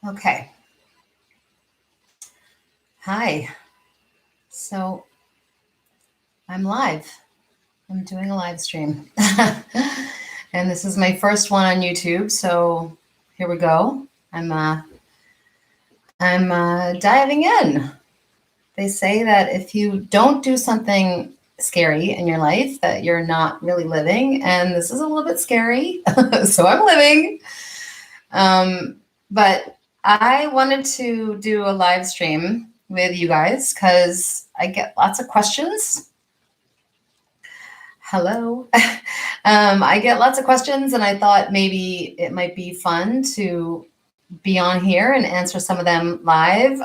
Okay. Hi. So I'm live. I'm doing a live stream. And this is my first one on YouTube. So here we go. I'm diving in. They say that if you don't do something scary in your life, that you're not really living. And this is a little bit scary. So I'm living. But I wanted to do a live stream with you guys because I get lots of questions. Hello. I get lots of questions, and I thought maybe it might be fun to be on here and answer some of them live.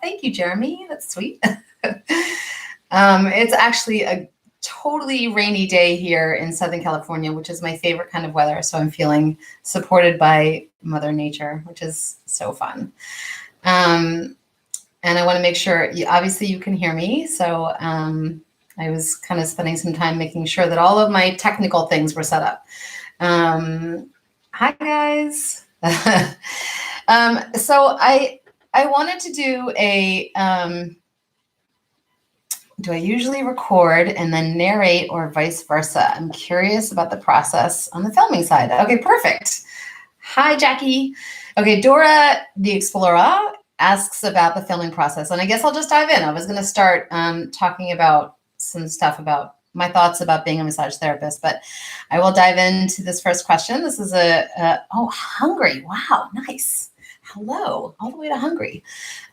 Thank you, Jeremy. That's sweet. It's actually a totally rainy day here in Southern California, which is my favorite kind of weather. So I'm feeling supported by Mother Nature, which is so fun. And I want to make sure, obviously you can hear me. So I was kind of spending some time making sure that all of my technical things were set up. Hi, guys. So I wanted to do a... do I usually record and then narrate or vice versa? I'm curious about the process on the filming side. Okay, perfect. Hi, Jackie. Okay, Dora the Explorer asks about the filming process, and I guess I'll just dive in. I was going to start talking about some stuff about my thoughts about being a massage therapist, but I will dive into this first question. This is oh, Hungary. Wow, nice. Hello, all the way to Hungary.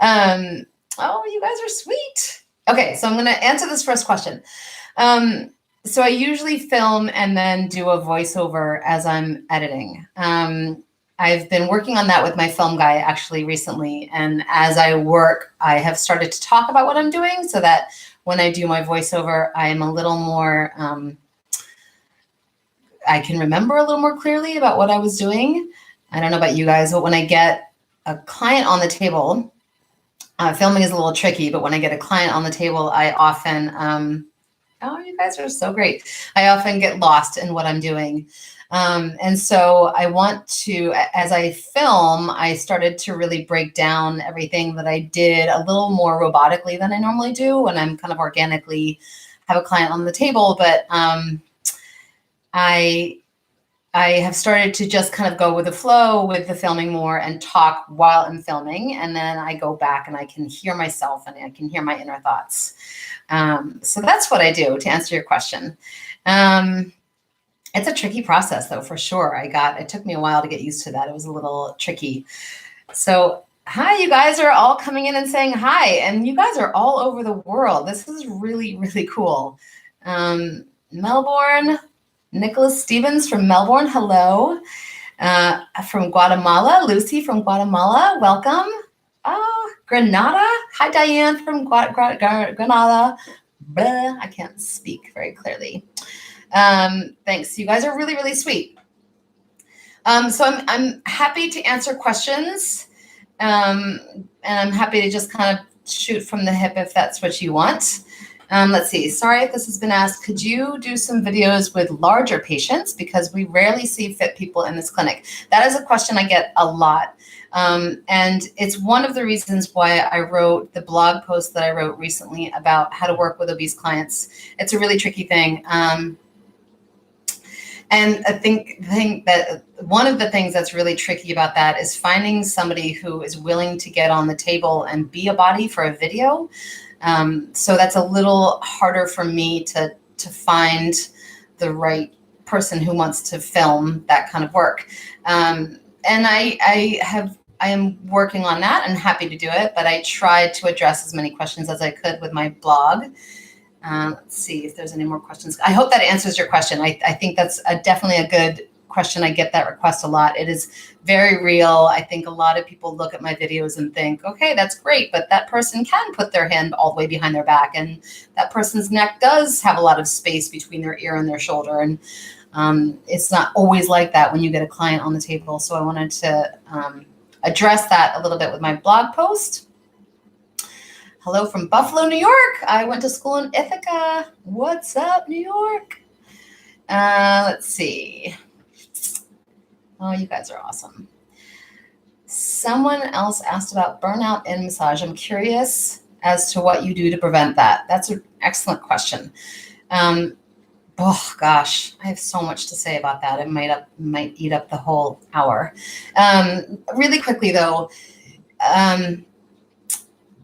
Oh, you guys are sweet. Okay, so I'm going to answer this first question. So I usually film and then do a voiceover as I'm editing. I've been working on that with my film guy actually recently. And as I work, I have started to talk about what I'm doing so that when I do my voiceover, I am a little more, I can remember a little more clearly about what I was doing. I don't know about you guys, but when I get a client on the table, filming is a little tricky, but when I get a client on the table, I often, oh, you guys are so great. I often get lost in what I'm doing. And so I want to, as I film, I started to really break down everything that I did a little more robotically than I normally do when I'm kind of organically have a client on the table. But I have started to just kind of go with the flow with the filming more and talk while I'm filming. And then I go back and I can hear myself and I can hear my inner thoughts. So that's what I do to answer your question. It's a tricky process though, for sure. It took me a while to get used to that. It was a little tricky. So hi, you guys are all coming in and saying hi. And you guys are all over the world. This is really, really cool. Melbourne. Nicholas Stevens from Melbourne, hello. From Guatemala, Lucy from Guatemala, welcome. Oh, Granada. Hi, Diane from Granada. Blah, I can't speak very clearly. Thanks. You guys are really, really sweet. So I'm happy to answer questions, and I'm happy to just kind of shoot from the hip if that's what you want. Let's see. Sorry if this has been asked. Could you do some videos with larger patients? Because we rarely see fit people in this clinic. That is a question I get a lot. And it's one of the reasons why I wrote the blog post that I wrote recently about how to work with obese clients. It's a really tricky thing. And I think that one of the things that's really tricky about that is finding somebody who is willing to get on the table and be a body for a video. So that's a little harder for me to find the right person who wants to film that kind of work. And I am working on that and happy to do it, but I tried to address as many questions as I could with my blog. Let's see if there's any more questions. I hope that answers your question. I think that's definitely a good question. I get that request a lot. It is very real. I think a lot of people look at my videos and think, okay, that's great, but that person can put their hand all the way behind their back, and that person's neck does have a lot of space between their ear and their shoulder. And it's not always like that when you get a client on the table. So I wanted to address that a little bit with my blog post. Hello from Buffalo, New York. I went to school in Ithaca. What's up, New York? Let's see. Oh, you guys are awesome. Someone else asked about burnout in massage. I'm curious as to what you do to prevent that. That's an excellent question. Oh gosh, I have so much to say about that. It might eat up the whole hour. Really quickly though,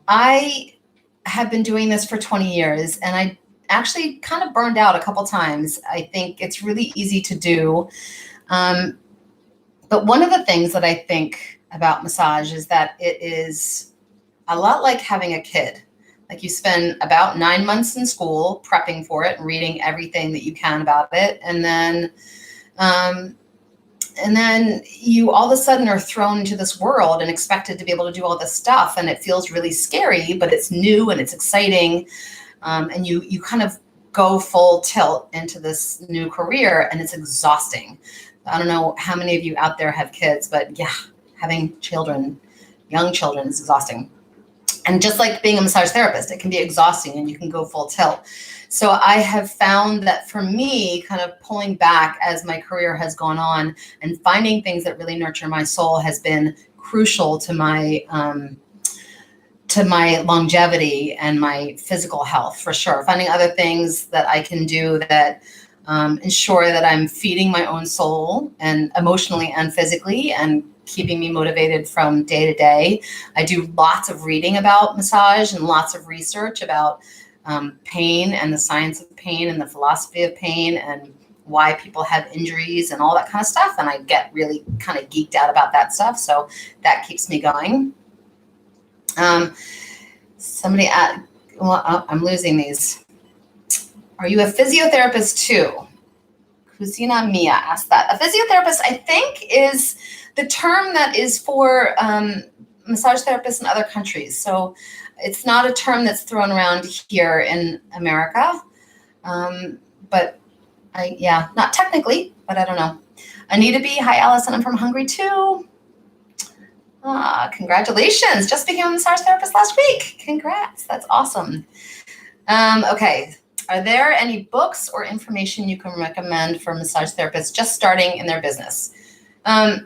I have been doing this for 20 years, and I actually kind of burned out a couple times. I think it's really easy to do. But one of the things that I think about massage is that it is a lot like having a kid. Like you spend about 9 months in school prepping for it and reading everything that you can about it. And then you all of a sudden are thrown into this world and expected to be able to do all this stuff. And it feels really scary, but it's new and it's exciting. And you kind of go full tilt into this new career, and it's exhausting. I don't know how many of you out there have kids, but yeah, having children, young children, is exhausting. And just like being a massage therapist, it can be exhausting and you can go full tilt. So I have found that for me, kind of pulling back as my career has gone on and finding things that really nurture my soul has been crucial to my longevity and my physical health, for sure. Finding other things that I can do that ensure that I'm feeding my own soul, and emotionally and physically, and keeping me motivated from day to day. I do lots of reading about massage and lots of research about pain and the science of pain and the philosophy of pain and why people have injuries and all that kind of stuff. And I get really kind of geeked out about that stuff. So that keeps me going. I'm losing these. Are you a physiotherapist too? Kusina Mia asked that. A physiotherapist, I think, is the term that is for massage therapists in other countries. So it's not a term that's thrown around here in America. But not technically, but I don't know. Anita B, hi Allison, I'm from Hungary too. Congratulations, just became a massage therapist last week. Congrats, that's awesome. Okay, are there any books or information you can recommend for massage therapists just starting in their business? I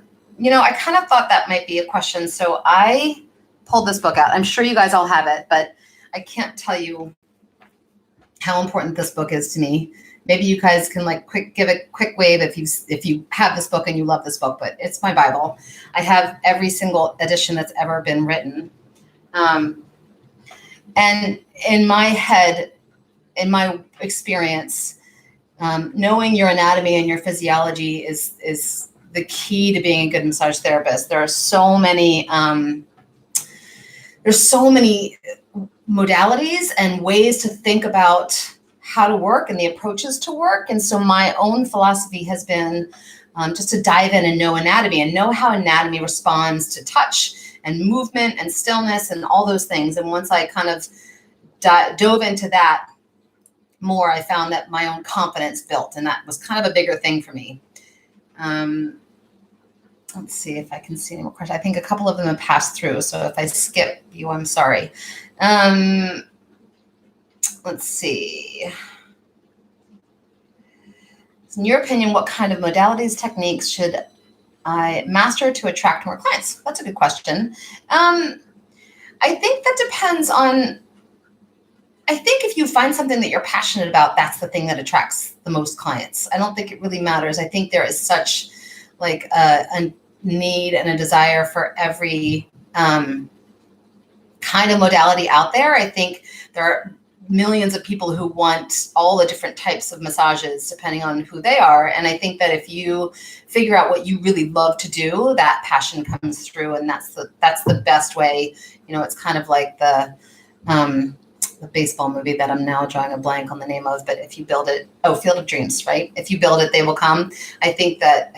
kind of thought that might be a question, so I pulled this book out. I'm sure you guys all have it, but I can't tell you how important this book is to me. Maybe you guys can give a quick wave if you have this book and you love this book, but it's my Bible. I have every single edition that's ever been written. And in my head, in my experience, knowing your anatomy and your physiology is the key to being a good massage therapist. There's so many modalities and ways to think about how to work and the approaches to work. And so my own philosophy has been just to dive in and know anatomy and know how anatomy responds to touch and movement and stillness and all those things. And once I kind of dove into that more, I found that my own confidence built, and that was kind of a bigger thing for me. Let's see if I can see any more questions. I think a couple of them have passed through, so if I skip you, I'm sorry. Let's see. In your opinion, what kind of modalities, techniques should I master to attract more clients? That's a good question. I think that depends on, I think if you find something that you're passionate about, that's the thing that attracts the most clients. I don't think it really matters. I think there is such a need and a desire for every kind of modality out there. I think there are millions of people who want all the different types of massages depending on who they are. And I think that if you figure out what you really love to do, that passion comes through, and that's the best way. It's kind of like the baseball movie that I'm now drawing a blank on the name of, but if you build it, Field of Dreams, right? If you build it, they will come. I think that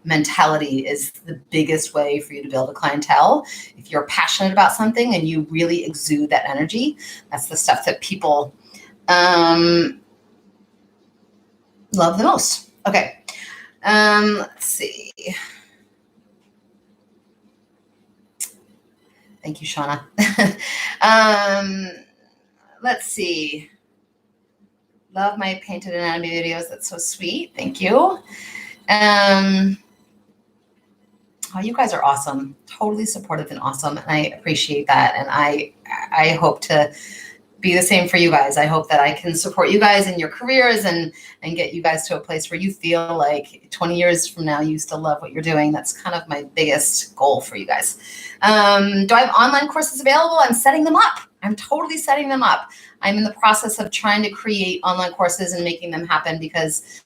mentality is the biggest way for you to build a clientele. If you're passionate about something and you really exude that energy, that's the stuff that people love the most. Okay. Let's see. Thank you, Shauna. Let's see. Love my painted anatomy videos. That's so sweet. Thank you. Oh, you guys are awesome. Totally supportive and awesome. And I appreciate that. And I hope to be the same for you guys. I hope that I can support you guys in your careers and get you guys to a place where you feel like 20 years from now, you still love what you're doing. That's kind of my biggest goal for you guys. Do I have online courses available? I'm setting them up. I'm totally setting them up. I'm in the process of trying to create online courses and making them happen because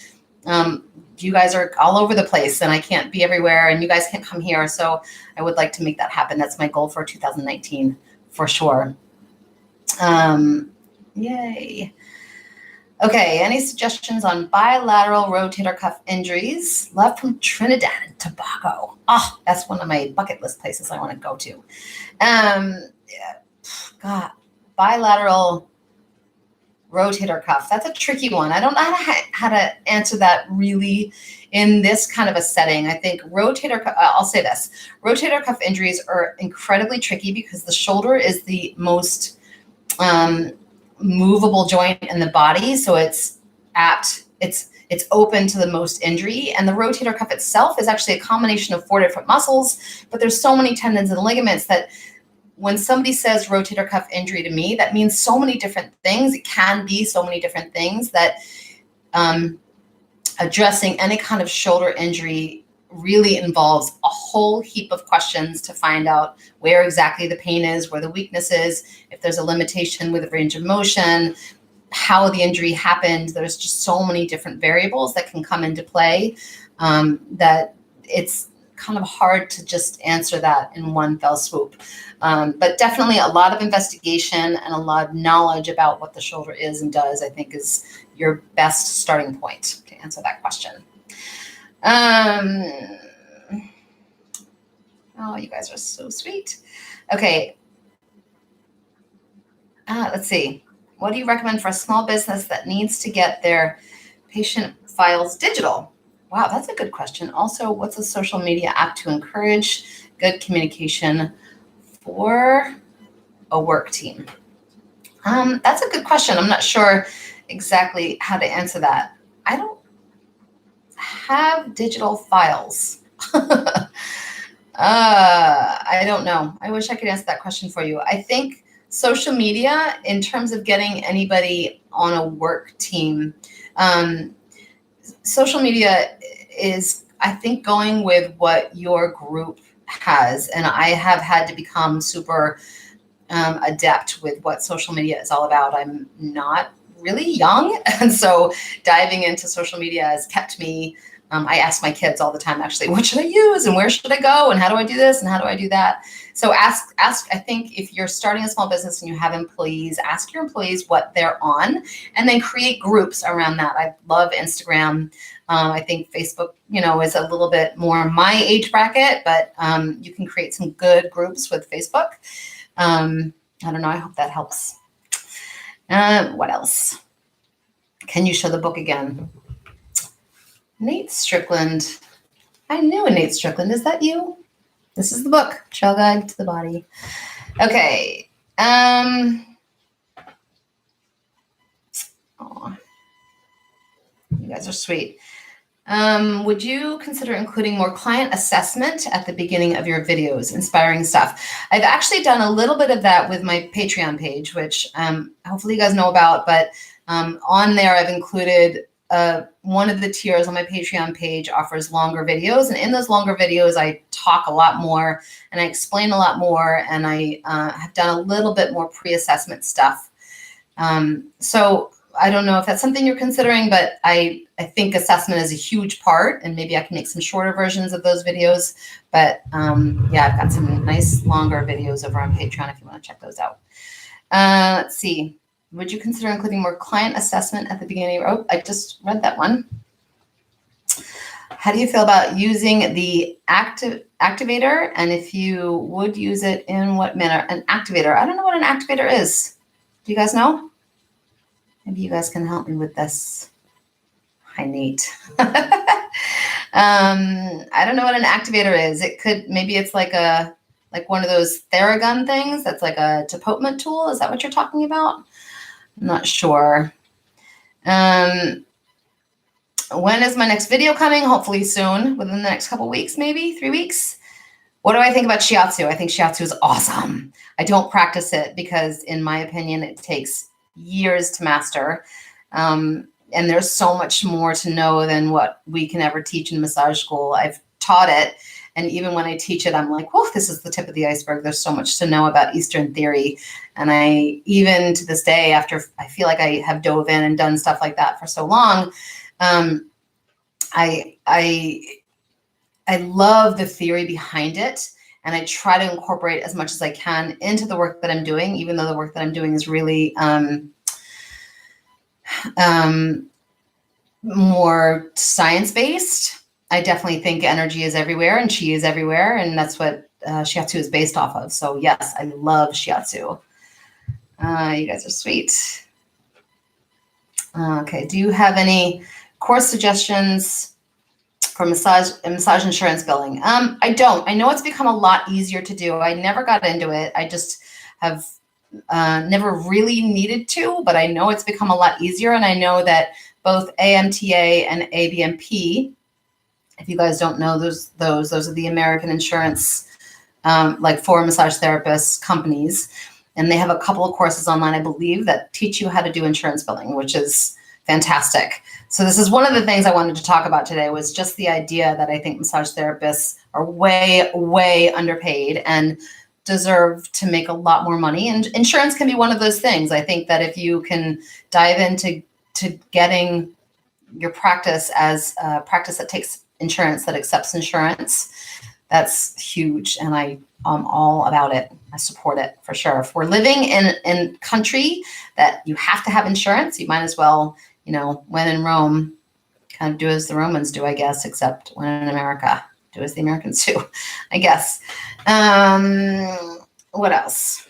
you guys are all over the place and I can't be everywhere and you guys can't come here. So I would like to make that happen. That's my goal for 2019 for sure. Yay. Okay, any suggestions on bilateral rotator cuff injuries? Love from Trinidad and Tobago. Oh, that's one of my bucket list places I want to go to. God, bilateral rotator cuff. That's a tricky one. I don't know how to answer that really in this kind of a setting. I think rotator cuff, I'll say this. Rotator cuff injuries are incredibly tricky because the shoulder is the most movable joint in the body. So it's open to the most injury. And the rotator cuff itself is actually a combination of 4 different muscles, but there's so many tendons and ligaments that when somebody says rotator cuff injury to me, that means so many different things. It can be so many different things that addressing any kind of shoulder injury really involves a whole heap of questions to find out where exactly the pain is, where the weakness is, if there's a limitation with range of motion, how the injury happened. There's just so many different variables that can come into play that it's kind of hard to just answer that in one fell swoop. But definitely a lot of investigation and a lot of knowledge about what the shoulder is and does, I think, is your best starting point to answer that question. Oh, you guys are so sweet. Okay. Let's see. What do you recommend for a small business that needs to get their patient files digital? Wow, that's a good question. Also, what's a social media app to encourage good communication for a work team? That's a good question. I'm not sure exactly how to answer that. I don't have digital files. I don't know. I wish I could answer that question for you. I think social media, in terms of getting anybody on a work team, social media is, I think, going with what your group has. And I have had to become super adept with what social media is all about. I'm not really young. And so diving into social media has kept me, I ask my kids all the time, actually, what should I use and where should I go and how do I do this and how do I do that? So ask, I think if you're starting a small business and you have employees, ask your employees what they're on and then create groups around that. I love Instagram. I think Facebook, is a little bit more my age bracket, but you can create some good groups with Facebook. I don't know. I hope that helps. What else? Can you show the book again? Nate Strickland. I knew a Nate Strickland. Is that you? This is the book, Trail Guide to the Body. Okay. Oh, you guys are sweet. Would you consider including more client assessment at the beginning of your videos? Inspiring stuff. I've actually done a little bit of that with my Patreon page, which hopefully you guys know about, but on there I've included one of the tiers on my Patreon page offers longer videos. And in those longer videos, I talk a lot more and I explain a lot more. And I have done a little bit more pre-assessment stuff. So I don't know if that's something you're considering, but I think assessment is a huge part, and maybe I can make some shorter versions of those videos. But yeah, I've got some nice longer videos over on Patreon if you want to check those out. Let's see. Would you consider including more client assessment at the beginning? Oh, I just read that one. How do you feel about using the activator? And if you would use it, in what manner? An activator. I don't know what an activator is. Do you guys know? Maybe you guys can help me with this. Hi, Nate. I don't know what an activator is. It could, maybe it's like one of those Theragun things that's like a tapotement tool. Is that what you're talking about? I'm not sure. When is my next video coming? Hopefully soon, within the next couple weeks, maybe 3 weeks. What do I think about shiatsu? I think shiatsu is awesome. I don't practice it because, in my opinion, it takes years to master. And there's so much more to know than what we can ever teach in massage school. I've taught it. And even when I teach it, I'm like, whoa, this is the tip of the iceberg. There's so much to know about Eastern theory. And I, even to this day, after I feel like I have dove in and done stuff like that for so long, I love the theory behind it. And I try to incorporate as much as I can into the work that I'm doing, even though the work that I'm doing is really more science-based. I definitely think energy is everywhere and chi is everywhere. And that's what shiatsu is based off of. So yes, I love shiatsu. You guys are sweet. Okay, do you have any course suggestions for massage insurance billing? I don't. I know it's become a lot easier to do. I never got into it. I just have never really needed to, but I know it's become a lot easier. And I know that both AMTA and ABMP, if you guys don't know, those are the American insurance, like for massage therapists companies. And they have a couple of courses online, I believe, that teach you how to do insurance billing, which is fantastic. So this is one of the things I wanted to talk about today, was just the idea that I think massage therapists are way, way underpaid and deserve to make a lot more money. And insurance can be one of those things. I think that if you can dive into getting your practice as a practice that takes insurance, that accepts insurance, that's huge. And I'm all about it. I support it for sure. If we're living in a country that you have to have insurance, you might as well, when in Rome, kind of do as the Romans do, I guess, except when in America, do as the Americans do, I guess. What else?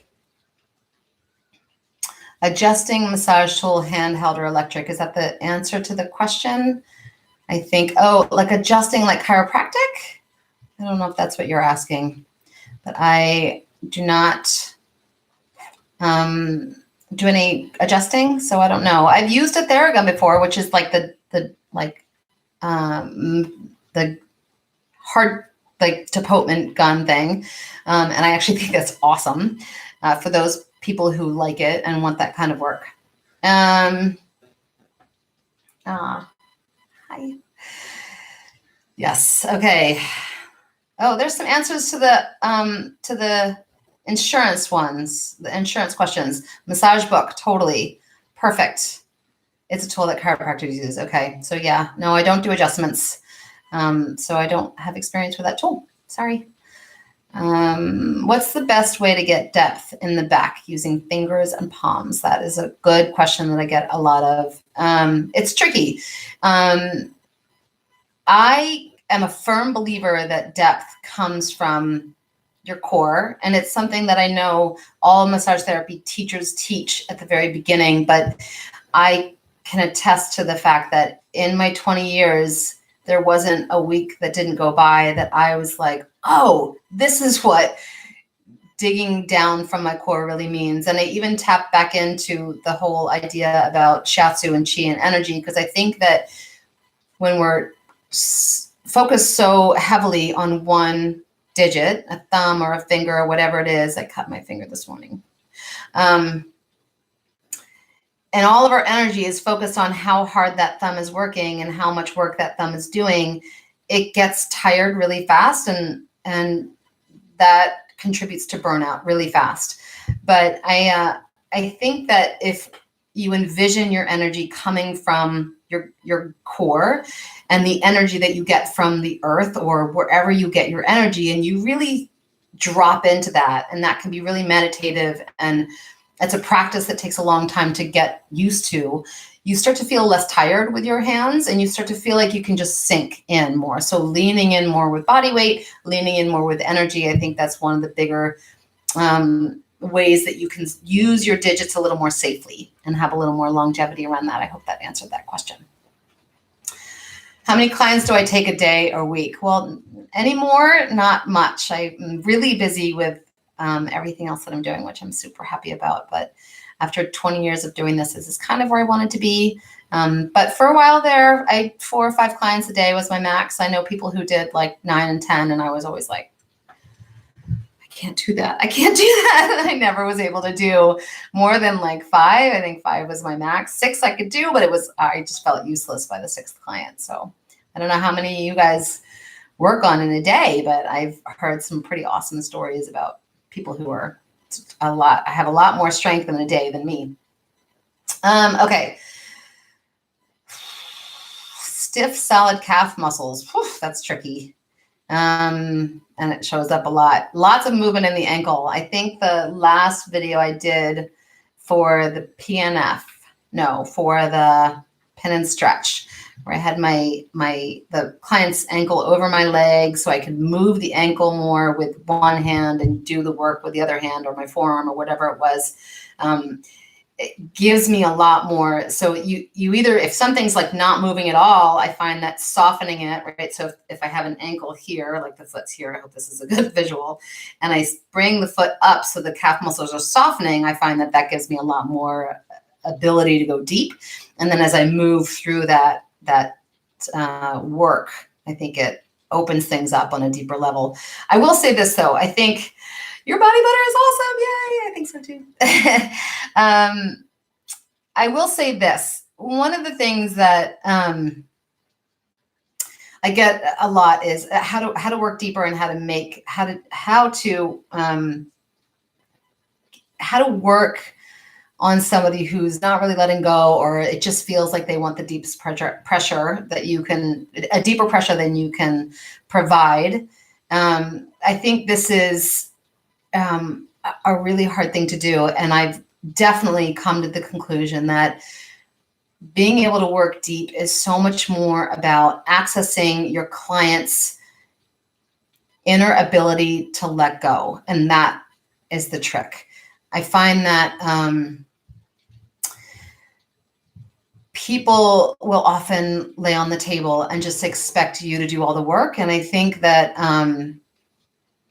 Adjusting massage tool, handheld or electric. Is that the answer to the question? I think, like adjusting like chiropractic? I don't know if that's what you're asking, but I do not do any adjusting, so I don't know. I've used a Theragun before, which is like the hard, like Tapotement gun thing, and I actually think that's awesome for those people who like it and want that kind of work. Hi. Yes. Okay. Oh, there's some answers to the insurance ones, the insurance questions. Massage book, totally perfect. It's a tool that chiropractors use. Okay, so yeah, no, I don't do adjustments, so I don't have experience with that tool. Sorry. What's the best way to get depth in the back using fingers and palms? That is a good question that I get a lot of. It's tricky. I am a firm believer that depth comes from your core, and it's something that I know all massage therapy teachers teach at the very beginning, but I can attest to the fact that in my 20 years, there wasn't a week that didn't go by that I was like, oh, this is what digging down from my core really means. And I even tap back into the whole idea about shiatsu and chi and energy, because I think that when we're focused so heavily on one digit, a thumb or a finger or whatever it is, I cut my finger this morning. And all of our energy is focused on how hard that thumb is working and how much work that thumb is doing. It gets tired really fast, and that contributes to burnout really fast. But I think that if you envision your energy coming from your core and the energy that you get from the earth or wherever you get your energy, and you really drop into that, and that can be really meditative, and it's a practice that takes a long time to get used to, you start to feel less tired with your hands, and you start to feel like you can just sink in more. So leaning in more with body weight, leaning in more with energy, I think that's one of the bigger ways that you can use your digits a little more safely and have a little more longevity around that. I hope that answered that question. How many clients do I take a day or week? Well, anymore, not much. I'm really busy with everything else that I'm doing, which I'm super happy about. But after 20 years of doing this is kind of where I wanted to be. But for a while there, 4 or 5 clients a day was my max. I know people who did like 9 and 10, and I was always like, can't do that. I can't do that. I never was able to do more than like 5. I think 5 was my max. 6 I could do, but I just felt useless by the 6th client. So I don't know how many you guys work on in a day, but I've heard some pretty awesome stories about people who are have a lot more strength in a day than me. Okay. Stiff, solid calf muscles. Whew, that's tricky. And it shows up a lot. Lots of movement in the ankle. I think the last video I did for the for the pin and stretch, where I had the client's ankle over my leg so I could move the ankle more with one hand and do the work with the other hand, or my forearm, or whatever it was. It gives me a lot more. So you either, if something's like not moving at all, I find that softening it, right? So if I have an ankle here, like the foot's here, I hope this is a good visual, and I bring the foot up so the calf muscles are softening, I find that gives me a lot more ability to go deep. And then as I move through that work, I think it opens things up on a deeper level. I will say this though, I think your body butter is awesome. Yay, I think so too. I will say this. One of the things that I get a lot is how to work deeper, and how to work on somebody who's not really letting go, or it just feels like they want the deepest pressure that you can, a deeper pressure than you can provide. I think this is a really hard thing to do. And I've definitely come to the conclusion that being able to work deep is so much more about accessing your client's inner ability to let go. And that is the trick. I find that people will often lay on the table and just expect you to do all the work. And I think that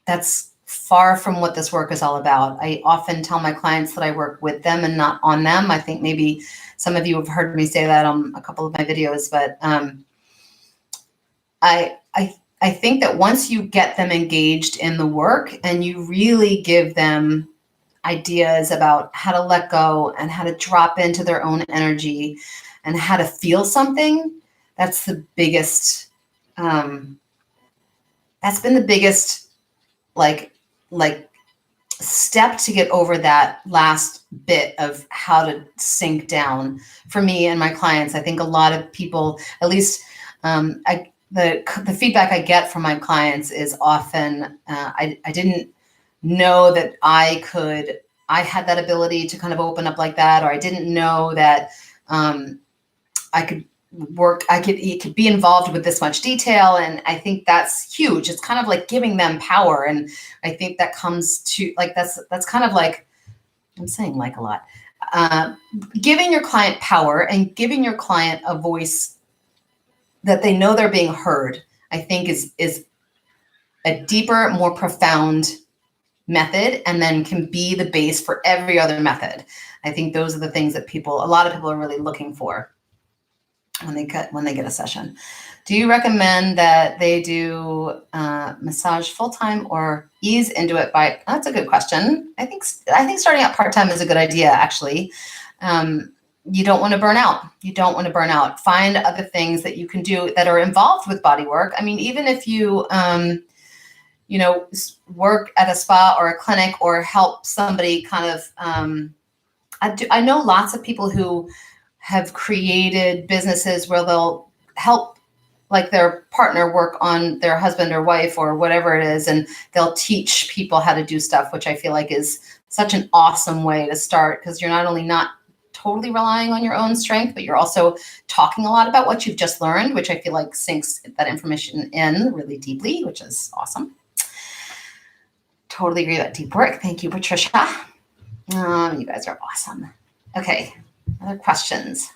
that's far from what this work is all about. I often tell my clients that I work with them and not on them. I think maybe some of you have heard me say that on a couple of my videos, but I think that once you get them engaged in the work and you really give them ideas about how to let go and how to drop into their own energy and how to feel something, that's the biggest, that's been the biggest like step to get over that last bit of how to sink down for me and my clients. I think a lot of people, at least the feedback I get from my clients is often, I didn't know that I had that ability to kind of open up like that, or I didn't know that I could be involved with this much detail. And I think that's huge. It's kind of like giving them power. And I think that comes to like, that's kind of like, I'm saying like a lot, giving your client power and giving your client a voice that they know they're being heard, I think is a deeper, more profound method, and then can be the base for every other method. I think those are the things that a lot of people are really looking for when they get a session. Do you recommend that they do massage full-time or ease into it by? That's a good question. I think starting out part-time is a good idea, actually. You don't want to burn out. You don't want to burn out. Find other things that you can do that are involved with body work. I mean, even if you, work at a spa or a clinic or help somebody kind of, I know lots of people who have created businesses where they'll help like their partner work on their husband or wife or whatever it is, and they'll teach people how to do stuff, which I feel like is such an awesome way to start, because you're not only not totally relying on your own strength, but you're also talking a lot about what you've just learned, which I feel like sinks that information in really deeply, which is awesome. Totally agree about deep work. Thank you, Patricia. You guys are awesome. Okay, other questions.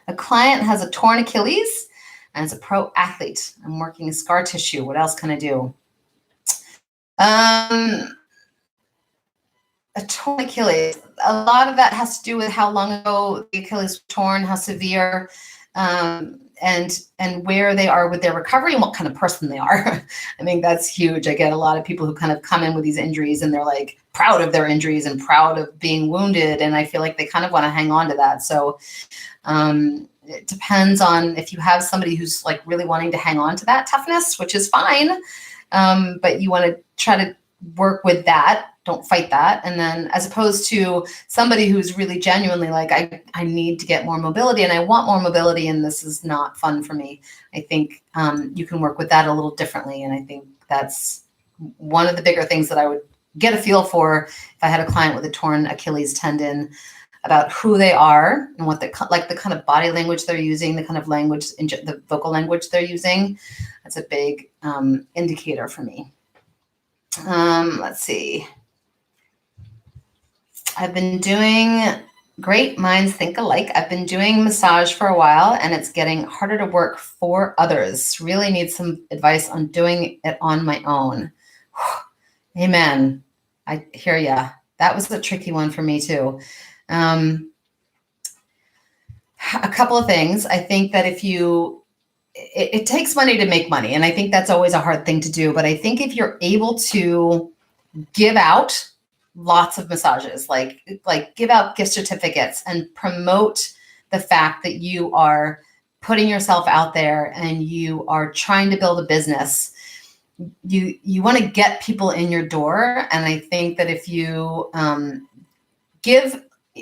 A client has a torn Achilles and is a pro athlete. I'm working scar tissue. What else can I do? A torn Achilles. A lot of that has to do with how long ago the Achilles was torn, how severe. and where they are with their recovery and what kind of person they are. I think that's huge. I get a lot of people who kind of come in with these injuries and they're like proud of their injuries and proud of being wounded. And I feel like they kind of want to hang on to that. So it depends on if you have somebody who's like really wanting to hang on to that toughness, which is fine. But you want to try to work with that. Don't fight that. And then as opposed to somebody who's really genuinely like, I need to get more mobility and I want more mobility and this is not fun for me. I think you can work with that a little differently. And I think that's one of the bigger things that I would get a feel for if I had a client with a torn Achilles tendon, about who they are and what the kind of body language they're using, the kind of language, the vocal language they're using. That's a big indicator for me. Let's see. I've been doing great minds think alike. I've been doing massage for a while and it's getting harder to work for others. Really need some advice on doing it on my own. Amen. I hear ya. That was a tricky one for me too. A couple of things. I think that if it takes money to make money. And I think that's always a hard thing to do. But I think if you're able to give out lots of massages, like give out gift certificates and promote the fact that you are putting yourself out there and you are trying to build a business, you want to get people in your door. And I think that if you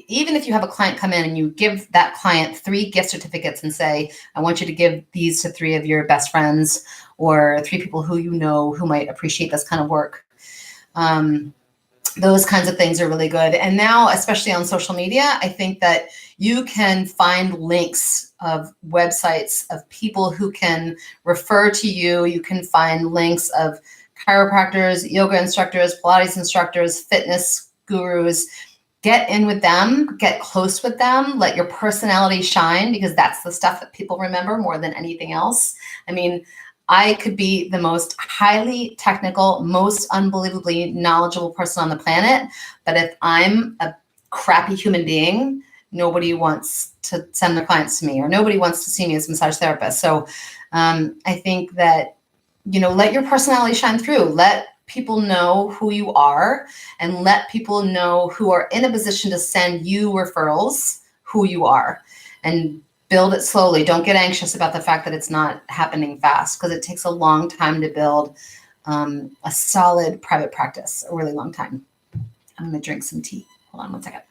even if you have a client come in and you give that client 3 gift certificates and say, I want you to give these to 3 of your best friends or 3 people who you know who might appreciate this kind of work. Those kinds of things are really good. And now, especially on social media, I think that you can find links of websites of people who can refer to you. You can find links of chiropractors, yoga instructors, Pilates instructors, fitness gurus. Get in with them, get close with them, let your personality shine, because that's the stuff that people remember more than anything else. I mean, I could be the most highly technical, most unbelievably knowledgeable person on the planet, but if I'm a crappy human being, nobody wants to send their clients to me or nobody wants to see me as a massage therapist. So I think that, let your personality shine through. Let people know who you are and let people know who are in a position to send you referrals who you are, and build it slowly. Don't get anxious about the fact that it's not happening fast, because it takes a long time to build a solid private practice, a really long time. I'm going to drink some tea. Hold on one second.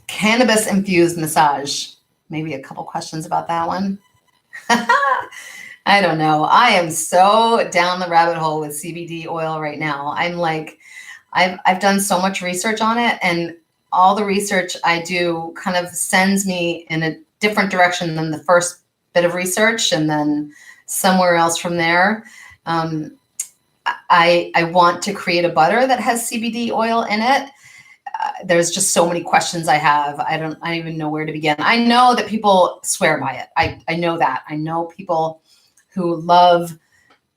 Cannabis infused massage. Maybe a couple questions about that one. I don't know. I am so down the rabbit hole with CBD oil right now. I'm like, I've done so much research on it, and all the research I do kind of sends me in a different direction than the first bit of research, and then somewhere else from there. I want to create a butter that has CBD oil in it. There's just so many questions I have. I don't even know where to begin. I know that people swear by it. I know that. I know people who love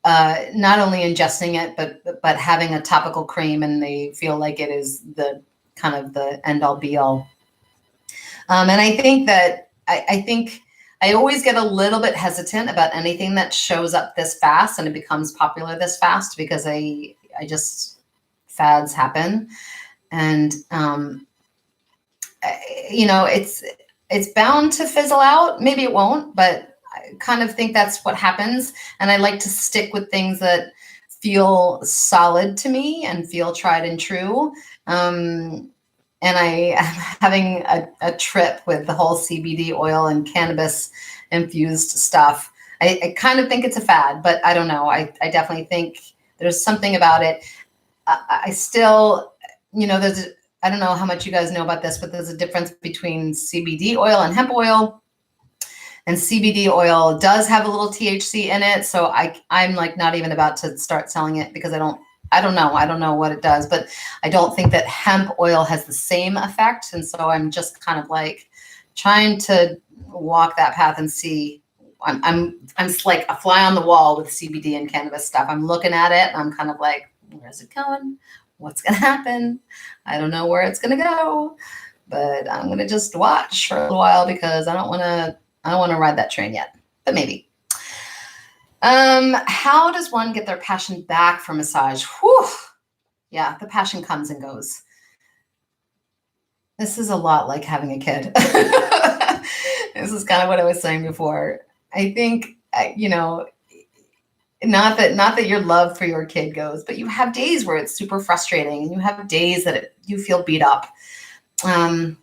not only ingesting it, but having a topical cream, and they feel like it is the kind of the end all be all. And I think that I think I always get a little bit hesitant about anything that shows up this fast and it becomes popular this fast, because I just, fads happen. And, it's bound to fizzle out. Maybe it won't, but I kind of think that's what happens. And I like to stick with things that feel solid to me and feel tried and true. And I am having a trip with the whole CBD oil and cannabis infused stuff. I kind of think it's a fad, but I don't know. I definitely think there's something about it. I still, I don't know how much you guys know about this, but there's a difference between CBD oil and hemp oil. And CBD oil does have a little THC in it. So I'm like not even about to start selling it, because I don't know what it does, but I don't think that hemp oil has the same effect. And so I'm just kind of like trying to walk that path and see. I'm like a fly on the wall with CBD and cannabis stuff. I'm looking at it and I'm kind of like, where's it going? What's going to happen? I don't know where it's going to go, but I'm going to just watch for a little while because I don't want to ride that train yet, but maybe. How does one get their passion back for massage? Whew. Yeah, the passion comes and goes. This is a lot like having a kid. This is kind of what I was saying before. I think, not that your love for your kid goes, but you have days where it's super frustrating, and you have days that you feel beat up. I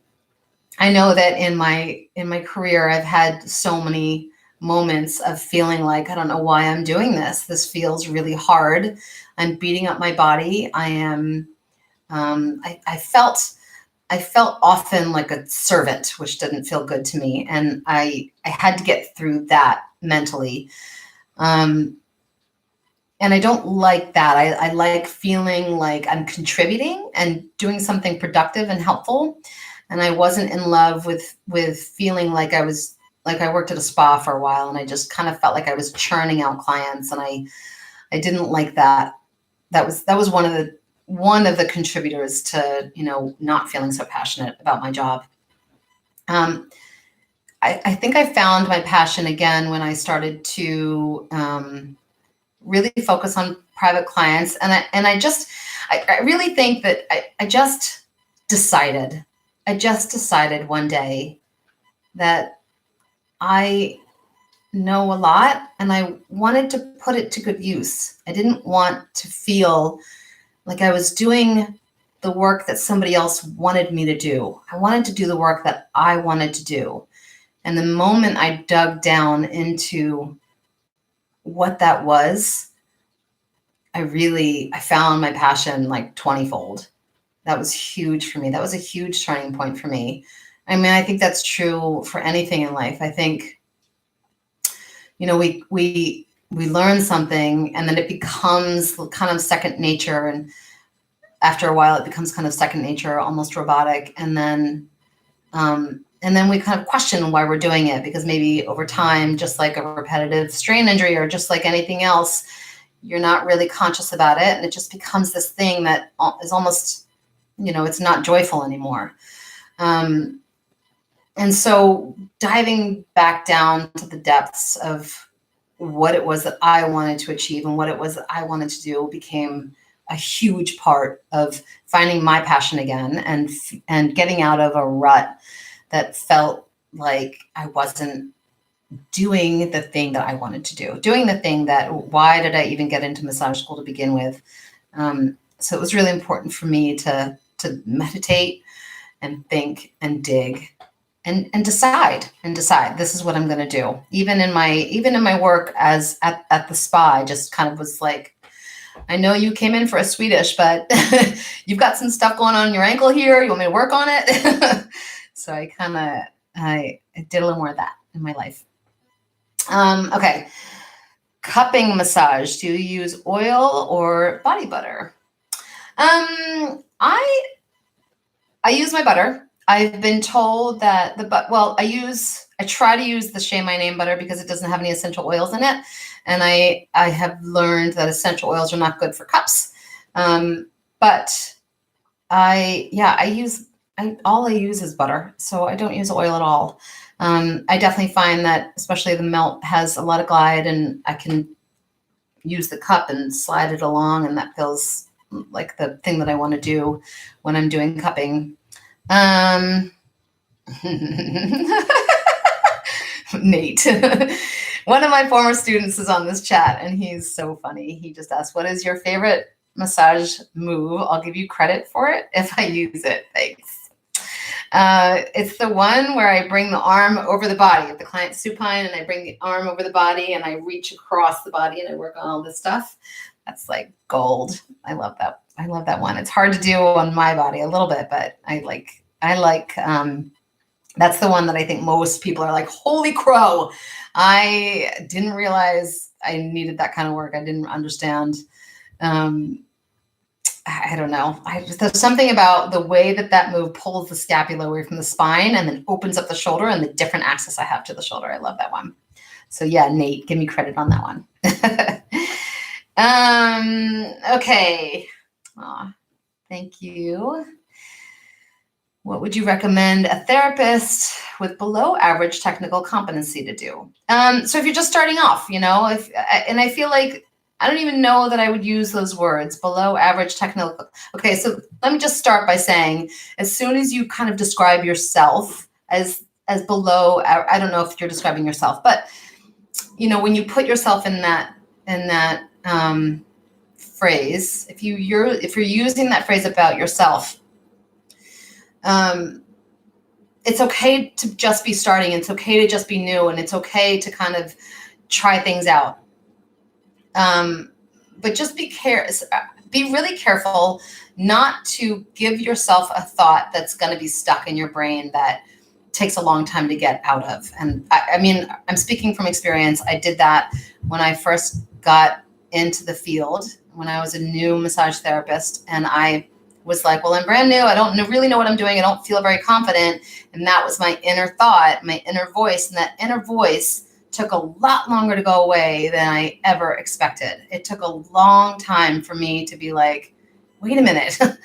know that in my career, I've had so many moments of feeling like, I don't know why I'm doing this. This feels really hard. I'm beating up my body. I am, I felt often like a servant, which didn't feel good to me. And I had to get through that mentally. And I don't like that. I like feeling like I'm contributing and doing something productive and helpful. And I wasn't in love with feeling like I worked at a spa for a while, and I just kind of felt like I was churning out clients, and I didn't like that. That was one of the contributors to, not feeling so passionate about my job. I think I found my passion again when I started to really focus on private clients. And I really think that I just decided one day that I know a lot and I wanted to put it to good use. I didn't want to feel like I was doing the work that somebody else wanted me to do. I wanted to do the work that I wanted to do. And the moment I dug down into what that was, I found my passion like 20-fold. That was huge for me. That was a huge turning point for me. I mean, I think that's true for anything in life. I think, we learn something and then it becomes kind of second nature. And after a while, it becomes kind of second nature, almost robotic. And then we kind of question why we're doing it, because maybe over time, just like a repetitive strain injury or just like anything else, you're not really conscious about it. And it just becomes this thing that is almost, it's not joyful anymore. And so diving back down to the depths of what it was that I wanted to achieve and what it was that I wanted to do became a huge part of finding my passion again and getting out of a rut that felt like I wasn't doing the thing that I wanted to do, doing the thing that, why did I even get into massage school to begin with? So it was really important for me to meditate and think and dig and decide this is what I'm going to do. Even in my work as at the spa, I just kind of was like, I know you came in for a Swedish, but you've got some stuff going on in your ankle here. You want me to work on it? So I did a little more of that in my life. Okay. Cupping massage. Do you use oil or body butter? I use my butter. I've been told that I try to use the Shea My Name butter because it doesn't have any essential oils in it. And I have learned that essential oils are not good for cups. But all I use is butter. So I don't use oil at all. I definitely find that especially the melt has a lot of glide, and I can use the cup and slide it along. And that feels like the thing that I want to do when I'm doing cupping. Nate, one of my former students is on this chat and he's so funny. He just asked, what is your favorite massage move? I'll give you credit for it if I use it. Thanks. It's the one where I bring the arm over the body. If the client's supine and I bring the arm over the body and I reach across the body and I work on all this stuff. That's like gold. I love that. I love that one. It's hard to do on my body a little bit, but I like, that's the one that I think most people are like, holy crow. I didn't realize I needed that kind of work. I didn't understand. I don't know. There's something about the way that move pulls the scapula away from the spine and then opens up the shoulder and the different access I have to the shoulder. I love that one. So yeah, Nate, give me credit on that one. Okay. Aw, thank you. What would you recommend a therapist with below average technical competency to do? So if you're just starting off, and I feel like I don't even know that I would use those words, below average technical. Okay, so let me just start by saying, as soon as you kind of describe yourself as below, I don't know if you're describing yourself, but when you put yourself in that phrase, if you're using that phrase about yourself, it's okay to just be starting. It's okay to just be new, and it's okay to kind of try things out. But just be really careful not to give yourself a thought that's going to be stuck in your brain that takes a long time to get out of. And I mean, I'm speaking from experience. I did that when I first got into the field, when I was a new massage therapist, and I was like, well, I'm brand new. I don't really know what I'm doing. I don't feel very confident. And that was my inner thought, my inner voice. And that inner voice took a lot longer to go away than I ever expected. It took a long time for me to be like, wait a minute, I'm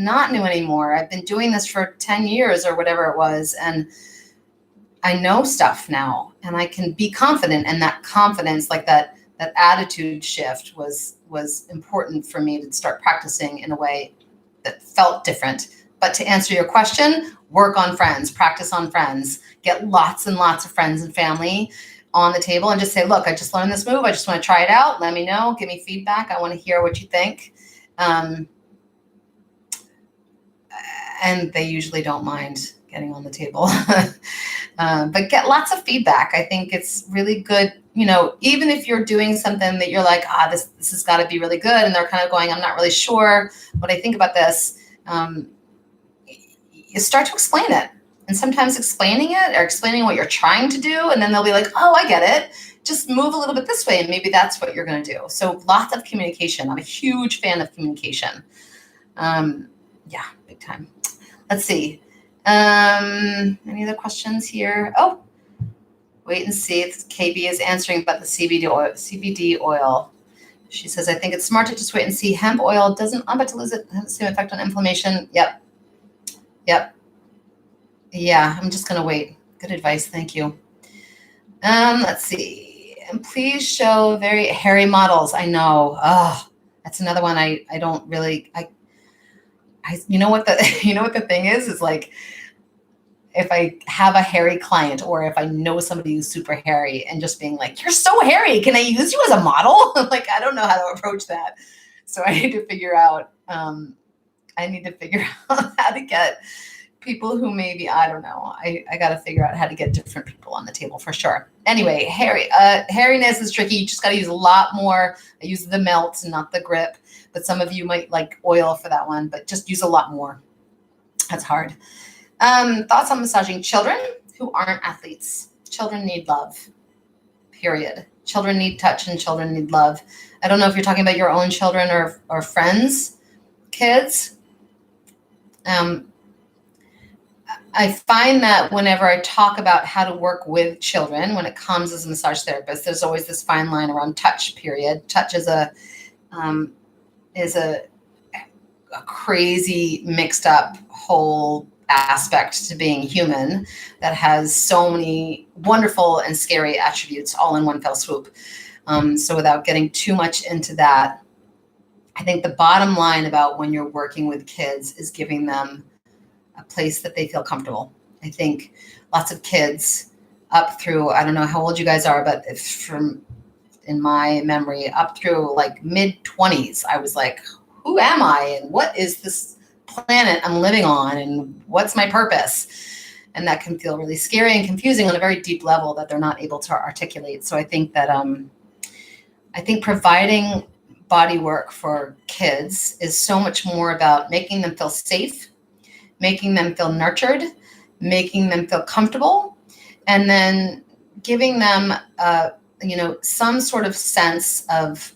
not new anymore. I've been doing this for 10 years or whatever it was. And I know stuff now, and I can be confident. And that confidence, like that attitude shift was important for me to start practicing in a way that felt different. But to answer your question, work on friends, practice on friends, get lots and lots of friends and family on the table, and just say, look, I just learned this move. I just want to try it out. Let me know. Give me feedback. I want to hear what you think. And they usually don't mind getting on the table. But get lots of feedback. I think it's really good, even if you're doing something that you're like, this has got to be really good, and they're kind of going, I'm not really sure what I think about this. You start to explain it. And sometimes explaining it or explaining what you're trying to do, and then they'll be like, oh, I get it. Just move a little bit this way, and maybe that's what you're going to do. So lots of communication. I'm a huge fan of communication. Yeah, big time. Let's see. Any other questions here? Oh, wait and see if KB is answering about the CBD oil. She says, I think it's smart to just wait and see. Hemp oil doesn't, I'm about to lose it, has the same effect on inflammation. Yep. Yeah, I'm just going to wait. Good advice. Thank you. Let's see. And please show very hairy models. I know. Oh, that's another one. I don't really, you know what the thing is like, if I have a hairy client, or if I know somebody who's super hairy, and just being like, you're so hairy, can I use you as a model? Like, I don't know how to approach that. So I need to figure out, how to get people who maybe, I don't know. I got to figure out how to get different people on the table for sure. Anyway, hairiness is tricky. You just got to use a lot more. I use the melt and not the grip, but some of you might like oil for that one, but just use a lot more. That's hard. Thoughts on massaging children who aren't athletes. Children need love, period. Children need touch, and children need love. I don't know if you're talking about your own children or friends, kids. I find that whenever I talk about how to work with children, when it comes as a massage therapist, there's always this fine line around touch, period. Touch is a crazy mixed up whole aspect to being human that has so many wonderful and scary attributes all in one fell swoop. So without getting too much into that, I think the bottom line about when you're working with kids is giving them a place that they feel comfortable. I think lots of kids up through, I don't know how old you guys are, but from in my memory up through like mid-20s, I was like, who am I? And what is this planet I'm living on? And what's my purpose? And that can feel really scary and confusing on a very deep level that they're not able to articulate. So I think that, providing body work for kids is so much more about making them feel safe, making them feel nurtured, making them feel comfortable, and then giving them, some sort of sense of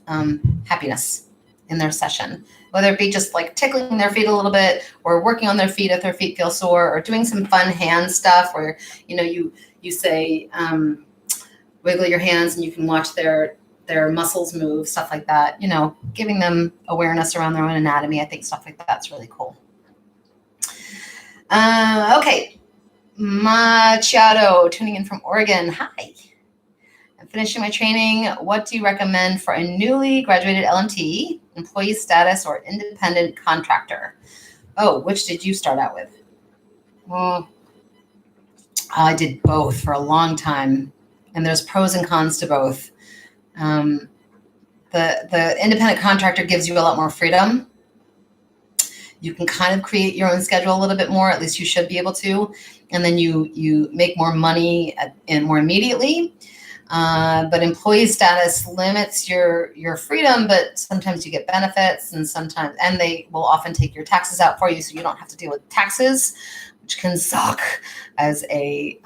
happiness in their session, whether it be just like tickling their feet a little bit, or working on their feet if their feet feel sore, or doing some fun hand stuff where, you say, wiggle your hands and you can watch their muscles move, stuff like that, giving them awareness around their own anatomy. I think stuff like that's really cool. Okay. Machado, tuning in from Oregon. Hi. I'm finishing my training. What do you recommend for a newly graduated LMT, employee status, or independent contractor? Oh, which did you start out with? Well, I did both for a long time, and there's pros and cons to both. Um, the independent contractor gives you a lot more freedom. You can kind of create your own schedule a little bit more, at least you should be able to, and then you make more money and more immediately. But employee status limits your freedom, but sometimes you get benefits, and they will often take your taxes out for you, so you don't have to deal with taxes, which can suck as a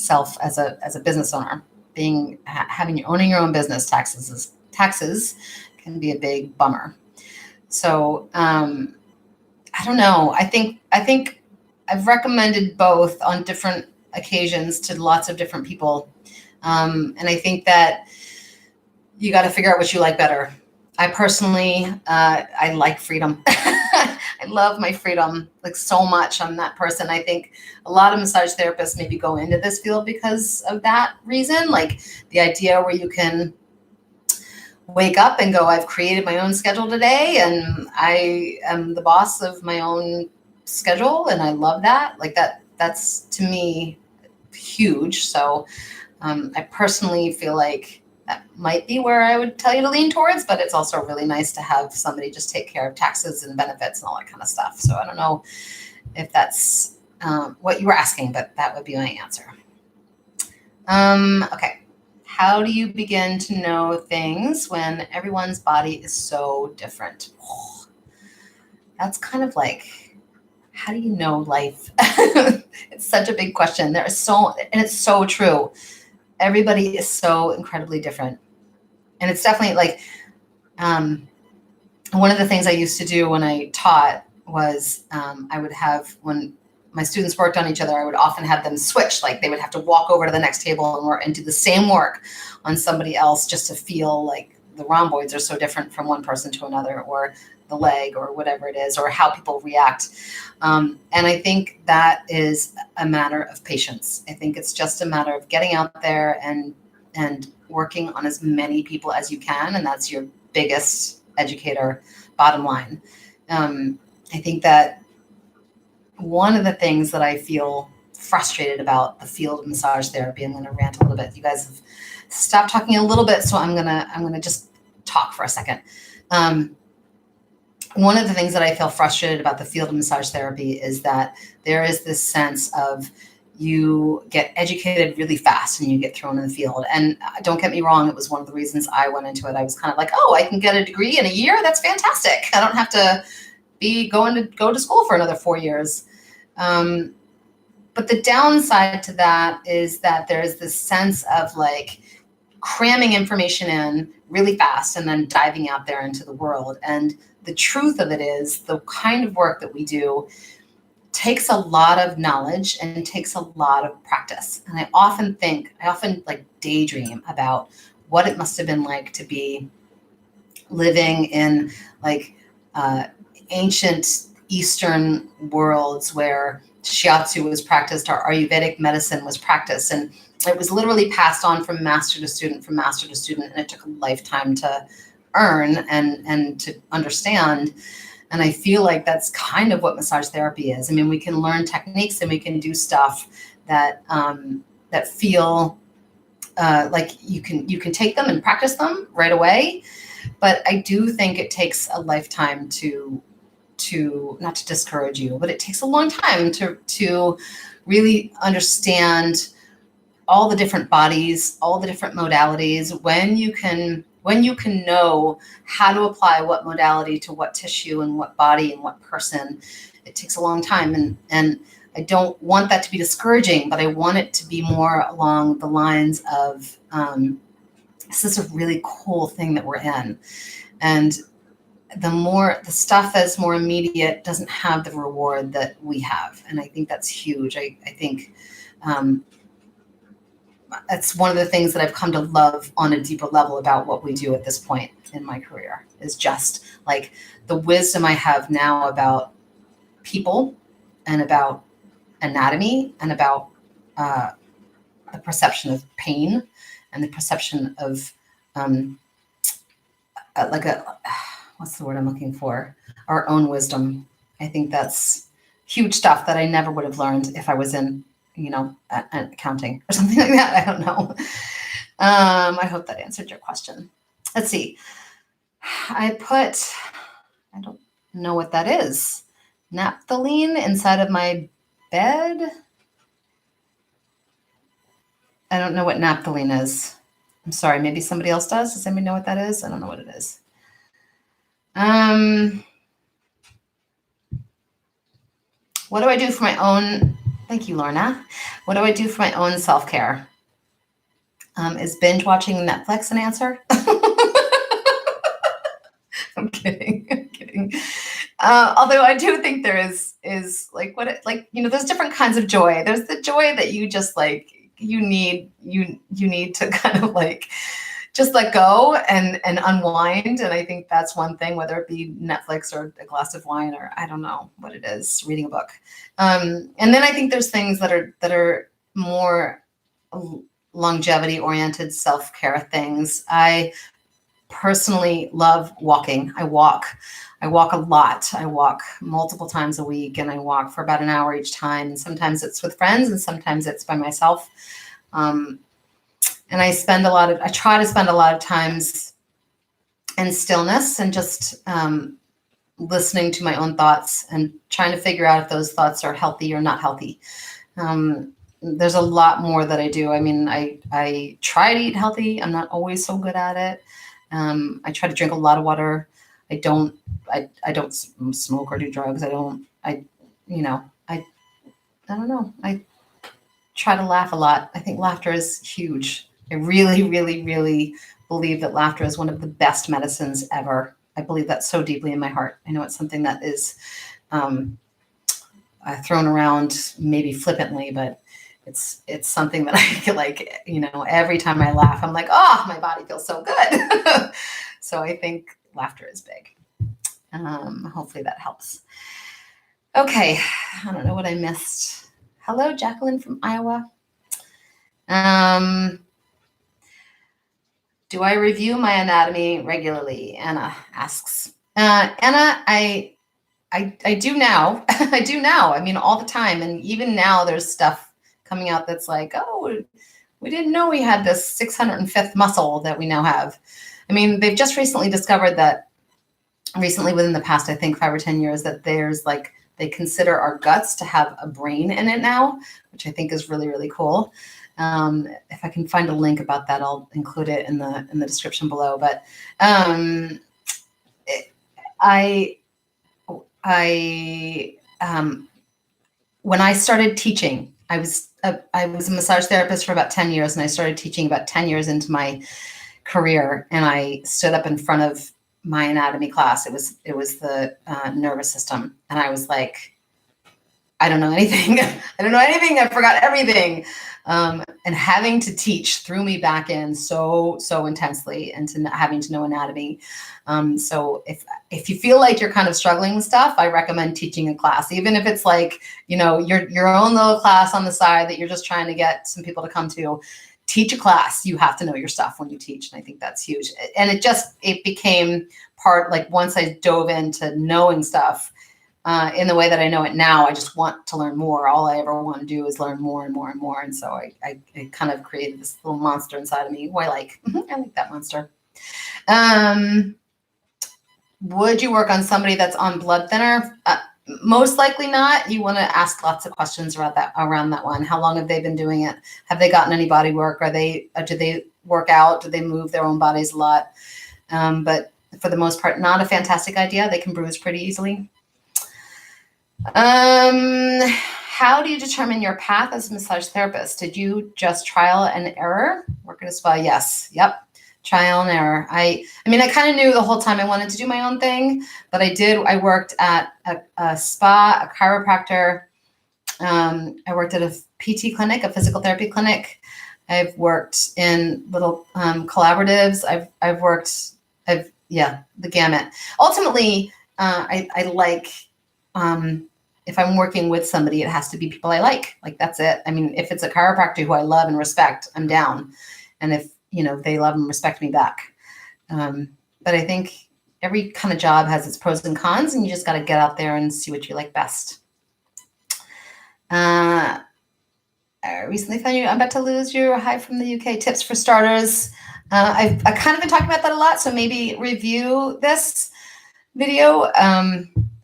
as a business owner. Owning your own business, taxes can be a big bummer. So I don't know. I think I've recommended both on different occasions to lots of different people. And I think that you got to figure out what you like better. I personally, I like freedom. I love my freedom like so much. I'm that person. I think a lot of massage therapists maybe go into this field because of that reason. Like the idea where you can wake up and go, I've created my own schedule today and I am the boss of my own schedule. And I love that. Like that's to me huge. So I personally feel like that might be where I would tell you to lean towards, but it's also really nice to have somebody just take care of taxes and benefits and all that kind of stuff. So I don't know if that's what you were asking, but that would be my answer. Okay. How do you begin to know things when everyone's body is so different? Oh, that's kind of like, how do you know life? It's such a big question. And it's so true. Everybody is so incredibly different. And it's definitely like, one of the things I used to do when I taught was I would have, when my students worked on each other, I would often have them switch. Like they would have to walk over to the next table and do the same work on somebody else just to feel like the rhomboids are so different from one person to another, or the leg, or whatever it is, or how people react. And I think that is a matter of patience. I think it's just a matter of getting out there and working on as many people as you can. And that's your biggest educator, bottom line. I think that one of the things that I feel frustrated about the field of massage therapy, I'm going to rant a little bit. You guys have stopped talking a little bit, so I'm gonna just talk for a second. One of the things that I feel frustrated about the field of massage therapy is that there is this sense of you get educated really fast and you get thrown in the field. And don't get me wrong, it was one of the reasons I went into it. I was kind of like, oh, I can get a degree in a year? That's fantastic. I don't have to go to school for another 4 years. But the downside to that is that there's this sense of like cramming information in really fast and then diving out there into the world. And the truth of it is the kind of work that we do takes a lot of knowledge and takes a lot of practice. And I often like daydream about what it must have been like to be living in like ancient Eastern worlds where shiatsu was practiced or Ayurvedic medicine was practiced. And it was literally passed on from master to student, and it took a lifetime to earn and to understand. And I feel like that's kind of what massage therapy is. I mean, we can learn techniques and we can do stuff that that feel like you can take them and practice them right away. But I do think it takes a lifetime to not to discourage you, but it takes a long time to really understand all the different bodies, all the different modalities. When you can know how to apply what modality to what tissue and what body and what person, it takes a long time. And I don't want that to be discouraging, but I want it to be more along the lines of this is a really cool thing that we're in. And the stuff that's more immediate doesn't have the reward that we have. And I think that's huge. I think that's one of the things that I've come to love on a deeper level about what we do at this point in my career, is just like the wisdom I have now about people and about anatomy and about the perception of pain and the perception of what's the word I'm looking for? Our own wisdom. I think that's huge stuff that I never would have learned if I was in, accounting or something like that. I don't know. I hope that answered your question. Let's see. I don't know what that is. Naphthalene inside of my bed. I don't know what naphthalene is. I'm sorry. Maybe somebody else does. Does anybody know what that is? I don't know what it is. What do I do for my own? Thank you, Lorna. What do I do for my own self-care? Is binge watching Netflix an answer? I'm kidding. Although I do think there is there's different kinds of joy. There's the joy that you just you need to kind of just let go and unwind. And I think that's one thing, whether it be Netflix or a glass of wine, or I don't know what it is, reading a book. And then I think there's things that are more longevity oriented self-care things. I personally love walking. I walk a lot. I walk multiple times a week, and I walk for about an hour each time. And sometimes it's with friends and sometimes it's by myself. And I try to spend a lot of times in stillness and just listening to my own thoughts and trying to figure out if those thoughts are healthy or not healthy. There's a lot more that I do. I mean, I try to eat healthy. I'm not always so good at it. I try to drink a lot of water. I don't smoke or do drugs. I don't know. I try to laugh a lot. I think laughter is huge. I really, really, really believe that laughter is one of the best medicines ever. I believe that so deeply in my heart. I know it's something that is thrown around maybe flippantly, but it's something that I feel every time I laugh, I'm like, oh, my body feels so good. So I think laughter is big. Hopefully that helps. Okay. I don't know what I missed. Hello, Jacqueline from Iowa. Do I review my anatomy regularly? Anna asks. Anna, I do now. I do now. I mean, all the time. And even now there's stuff coming out that's like, oh, we didn't know we had this 605th muscle that we now have. I mean, they've just recently discovered that within the past, I think 5 or 10 years, that there's they consider our guts to have a brain in it now, which I think is really, really cool. If I can find a link about that, I'll include it in the description below. But when I started teaching, I was a massage therapist for about 10 years, and I started teaching about 10 years into my career. And I stood up in front of my anatomy class. It was the nervous system, and I was like, I don't know anything. I don't know anything. I forgot everything. And having to teach threw me back in so intensely into having to know anatomy. So if you feel like you're kind of struggling with stuff, I recommend teaching a class, even if it's your own little class on the side that you're just trying to get some people to come to. Teach a class. You have to know your stuff when you teach. And I think that's huge. And it became part, once I dove into knowing stuff, in the way that I know it now, I just want to learn more. All I ever want to do is learn more and more and more. And so I kind of created this little monster inside of me who I like. I like that monster. Would you work on somebody that's on blood thinner? Most likely not. You want to ask lots of questions around that one. How long have they been doing it? Have they gotten any body work? Do they work out? Do they move their own bodies a lot? But for the most part, not a fantastic idea. They can bruise pretty easily. How do you determine your path as a massage therapist? Did you just trial and error? Work at a spa? Yes. Yep. Trial and error. I mean, I kind of knew the whole time I wanted to do my own thing, but I worked at a spa, a chiropractor. I worked at a PT clinic, a physical therapy clinic. I've worked in little collaboratives. I've worked the gamut. Ultimately, I like if I'm working with somebody, it has to be people I like. Like, that's it. I mean, if it's a chiropractor who I love and respect, I'm down. And if, they love and respect me back. But I think every kind of job has its pros and cons, and you just got to get out there and see what you like best. I recently found I'm about to lose you. Hi from the UK. Tips for starters. I've kind of been talking about that a lot, so maybe review this video.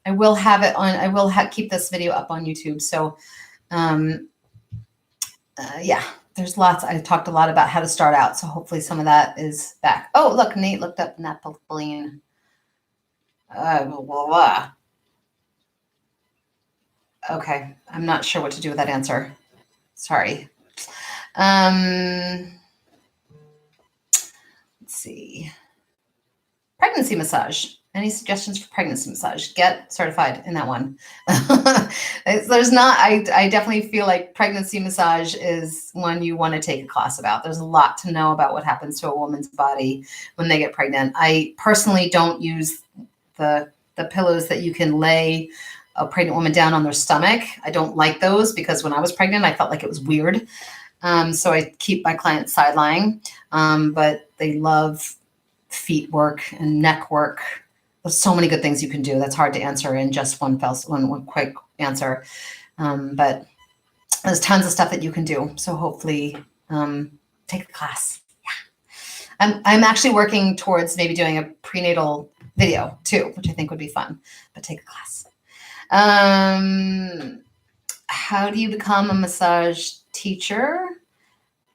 I will have it on. I will keep this video up on YouTube. So, yeah, there's lots. I've talked a lot about how to start out, so hopefully some of that is back. Oh, look, Nate looked up Napoleon. Blah, blah, blah. Okay, I'm not sure what to do with that answer. Sorry. Let's see. Pregnancy massage. Any suggestions for pregnancy massage? Get certified in that one. There's not, I definitely feel like pregnancy massage is one you want to take a class about. There's a lot to know about what happens to a woman's body when they get pregnant. I personally don't use the pillows that you can lay a pregnant woman down on their stomach. I don't like those because when I was pregnant, I felt like it was weird. So I keep my clients side lying, but they love feet work and neck work. There's so many good things you can do. That's hard to answer in just one quick answer. But there's tons of stuff that you can do. So hopefully take the class. Yeah. I'm actually working towards maybe doing a prenatal video too, which I think would be fun, but take a class. How do you become a massage teacher?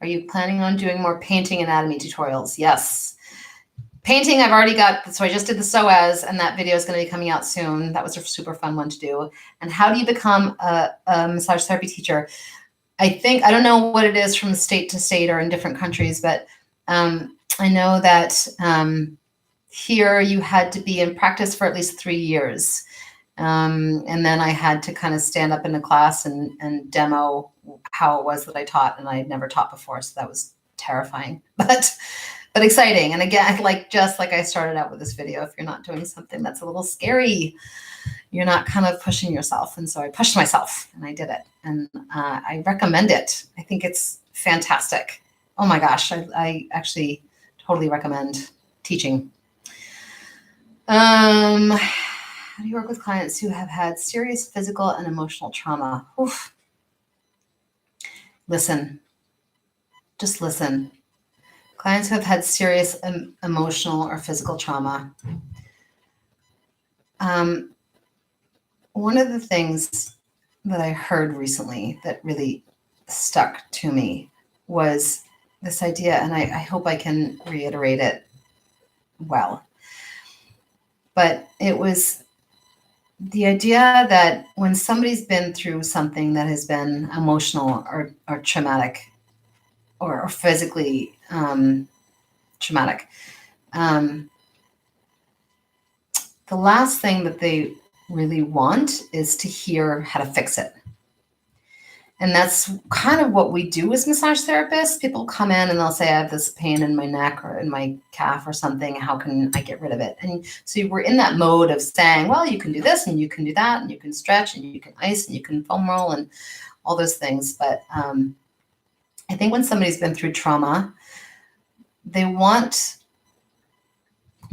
Are you planning on doing more painting anatomy tutorials? Yes. Painting, I've already got, so I just did the psoas, and that video is going to be coming out soon. That was a super fun one to do. And how do you become a massage therapy teacher? I don't know what it is from state to state or in different countries, but I know that here you had to be in practice for at least 3 years. And then I had to kind of stand up in a class and demo how it was that I taught, and I had never taught before, so that was terrifying, but exciting. And again, just like I started out with this video, if you're not doing something that's a little scary, you're not kind of pushing yourself. And so I pushed myself and I did it, and I recommend it. I think it's fantastic. Oh my gosh, I actually totally recommend teaching. How do you work with clients who have had serious physical and emotional trauma? Oof. Listen. Just listen. Clients who have had serious emotional or physical trauma. One of the things that I heard recently that really stuck to me was this idea, and I hope I can reiterate it well. But it was the idea that when somebody's been through something that has been emotional or traumatic or physically traumatic, the last thing that they really want is to hear how to fix it. And that's kind of what we do as massage therapists. People come in and they'll say, I have this pain in my neck or in my calf or something. How can I get rid of it? And so we're in that mode of saying, well, you can do this and you can do that and you can stretch and you can ice and you can foam roll and all those things. But I think when somebody's been through trauma, they want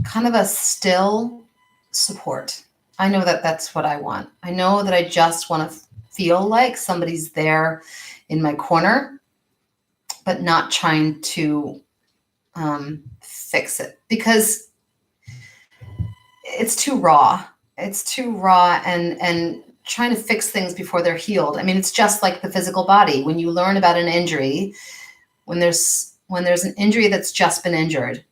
kind of a still support. I know that that's what I want. I know that I just want to feel like somebody's there in my corner, but not trying to fix it, because it's too raw. It's too raw and trying to fix things before they're healed. I mean, it's just like the physical body. When you learn about an injury, when there's an injury that's just been injured,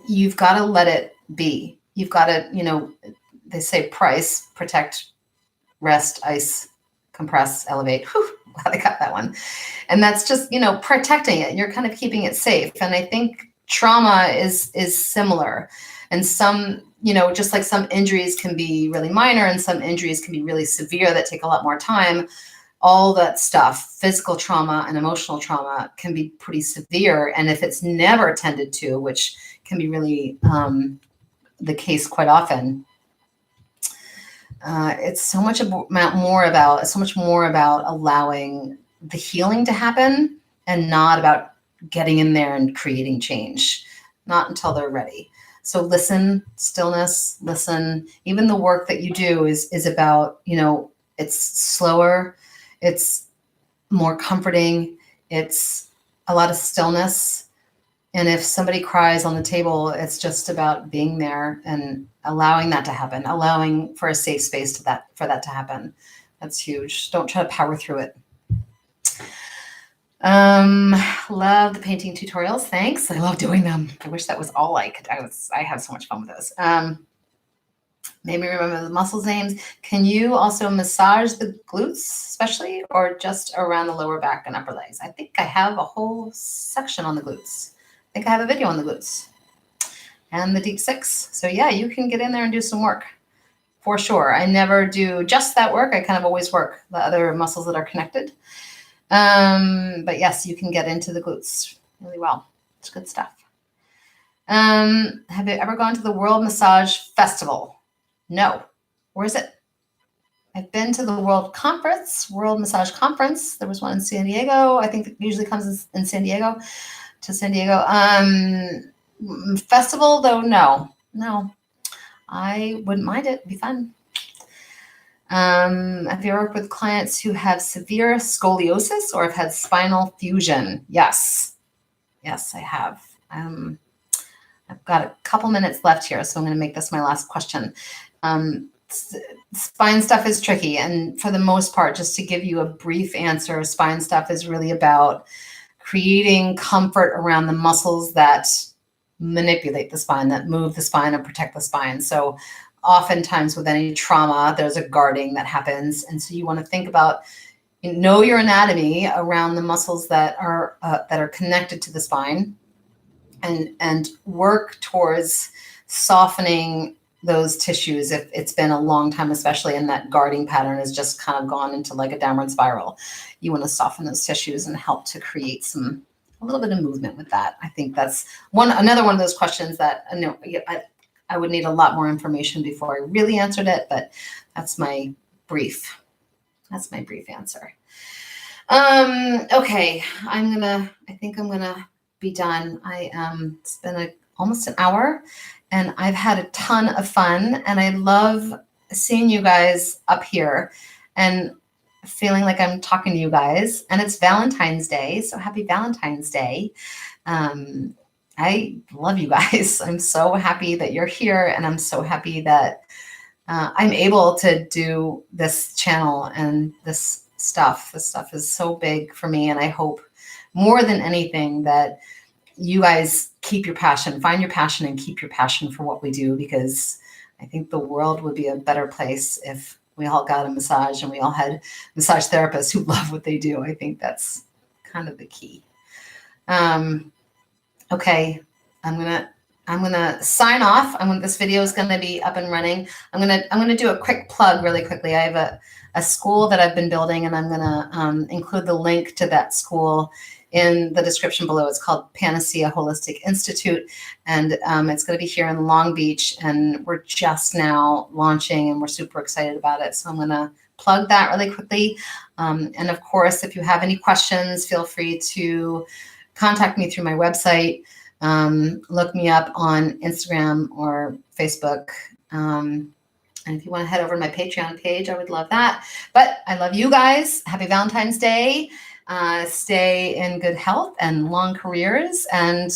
you've got to let it be. You've got to, they say price, protect, rest, ice, compress, elevate. Whew, glad I got that one. And that's just, protecting it. You're kind of keeping it safe. And I think trauma is similar. And some, just like some injuries can be really minor and some injuries can be really severe that take a lot more time. All that stuff, physical trauma and emotional trauma, can be pretty severe. And if it's never tended to, which can be really the case quite often, It's so much more about allowing the healing to happen and not about getting in there and creating change, not until they're ready. So listen, stillness, listen. Even the work that you do is about, it's slower, it's more comforting, it's a lot of stillness. And if somebody cries on the table, it's just about being there and allowing that to happen, allowing for a safe space for that to happen. That's huge. Don't try to power through it. Love the painting tutorials. Thanks. I love doing them. I wish that was all I could. I have so much fun with those. Maybe remember the muscles names. Can you also massage the glutes, especially, or just around the lower back and upper legs? I think I have a whole section on the glutes. I think I have a video on the glutes and the deep six. So yeah, you can get in there and do some work for sure. I never do just that work. I kind of always work the other muscles that are connected. But yes, you can get into the glutes really well. It's good stuff. Have you ever gone to the World Massage Festival? No. Where is it? I've been to the World Massage Conference. There was one in San Diego. I think it usually comes in San Diego. Festival though, no, I wouldn't mind it. It'd be fun. Have you worked with clients who have severe scoliosis or have had spinal fusion? Yes, I have. I've got a couple minutes left here, so I'm going to make this my last question. Spine stuff is tricky, and for the most part, just to give you a brief answer, spine stuff is really about creating comfort around the muscles that manipulate the spine, that move the spine and protect the spine. So oftentimes with any trauma, there's a guarding that happens. And so you want to think about, know your anatomy around the muscles that are connected to the spine, and work towards softening those tissues if it's been a long time, especially, and that guarding pattern has just kind of gone into like a downward spiral. You want to soften those tissues and help to create a little bit of movement with that. I think that's another one of those questions that I would need a lot more information before I really answered it, but that's my brief answer. Okay, I think I'm gonna be done. It's been almost an hour, and I've had a ton of fun, and I love seeing you guys up here and feeling like I'm talking to you guys. And it's Valentine's Day, so happy Valentine's Day. I love you guys. I'm so happy that you're here, and I'm so happy that I'm able to do this channel and this stuff. This stuff is so big for me, and I hope more than anything that you guys keep your passion, find your passion, and keep your passion for what we do, because I think the world would be a better place if we all got a massage and we all had massage therapists who love what they do. I think that's kind of the key. Okay, I'm gonna sign off. This video is gonna be up and running. I'm gonna do a quick plug really quickly. I have a school that I've been building, and I'm gonna include the link to that school in the description below. It's called Panacea Holistic Institute, and it's going to be here in Long Beach, and we're just now launching, and we're super excited about it. So I'm going to plug that really quickly. And of course, if you have any questions, feel free to contact me through my website. Look me up on Instagram or Facebook. And if you want to head over to my Patreon page, I would love that. But I love you guys. Happy Valentine's Day. Stay in good health and long careers. And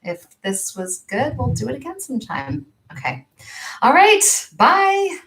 if this was good, we'll do it again sometime. Okay. All right. Bye.